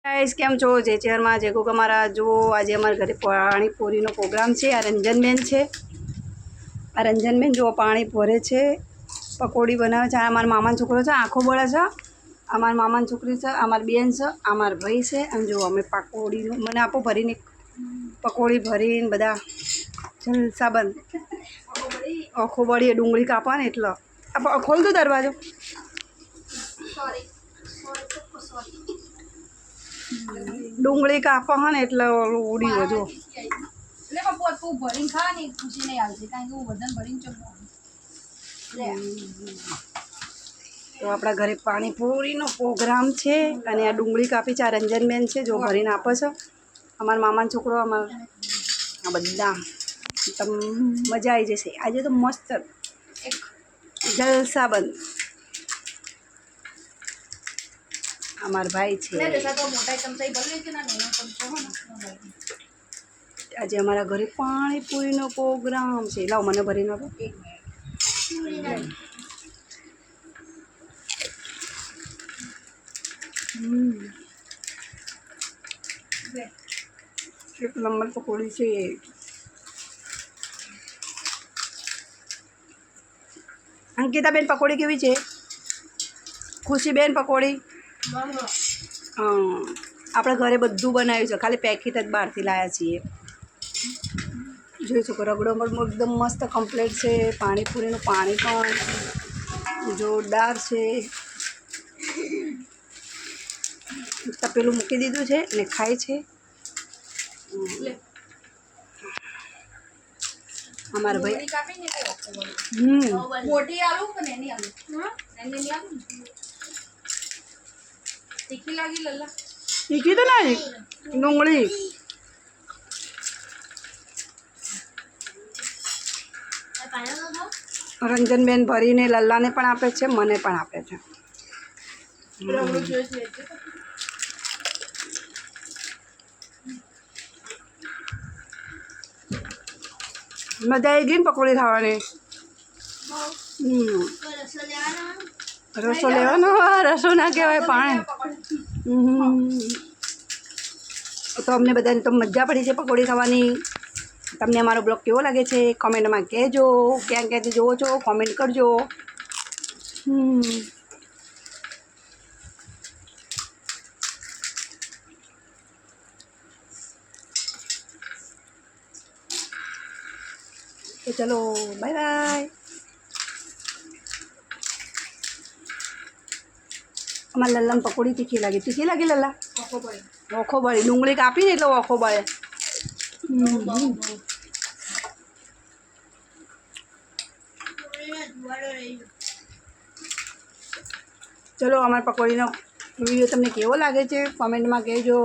Guys केम छो जे chair में जे को हमारा जो आज अमर घरे पाणीपुरी नो प्रोग्राम है। आ रंजनबेन है। आ रंजनबेन जो पाणी भरे छे, पकोड़ी बनावे छे। अमार मामा छोकरो छे, आँखों बळे छे। अमार मामा छोकरी छे, अमार बेन छे, अमार भाई छे। अने जो अमे पकोड़ी मने आपो भरीने पकोड़ी भरीने बधा जलसाबंध आँखों बळीए डूंगળી कापा ने એટલે खोल दो दरवाजो। डूंगળી कापा है એટલે ઉડી જો એટલે પપ્પા તું ભરીને ખા ને ખુશી નહીં આવશે કારણ કે હું વજન ભરીને ચમ तो अपना घरे पाणीपुरी नो प्रोग्राम है। अने आ डूंगળી कापी छे। आ रंजनबेन है जो भरीने आपे छे। अमार मामा छोकरो अमार आ बधा तम मजा आई जशे। आज तो मस्त जलसाबंध। अमार भाई छे आज अमारा घरे पाणीपुरी नो प्रोग्राम है। लाव मने भरीने आपो। एक नंबर पकोड़ी से अंकिता बेन पकोड़ी केवी छे? खुशी बेन पकोड़ी हाँ अपने घरे बधु बनाव्युं छे, खाली पैकेट ज बहारथी लाया छीए। जोई शको रगड़ो एकदम मस्त कम्प्लीट है। पाणीपुरीनुं पाणी पण जोरदार है। तपेलुं मूकी दीधुं छे ने खाय छे। हमारा भाई मोटी आलू के नैनी आलू हां नैनी आलू तीखी लागी लल्ला तीखी तो नहीं डूंगળી रंजनबेन भरीने लल्लाने पण आपे छे, मने पण आपे छे। मजा आई गई पकोड़ी खावानी। रसो लेवानो रसो ना कहेवाय पाणी। तो अमने बधाने तो मजा पड़ी है पकोड़ी खावानी। तमने अमारो ब्लॉग केवो लागे छे कमेंट में कहेजो। क्या क्या जोवो छो कमेंट करजो। तो चलो बाय बाय। अमार लल्ला पकोड़ी तीखी लगी लल्ला ओखो बळी डूंगળી कापी ने એટલે ઓખો બળે। चलो अमार पकोड़ी नो वीडियो तमने केवो लागे छे कमेंट में कहेजो।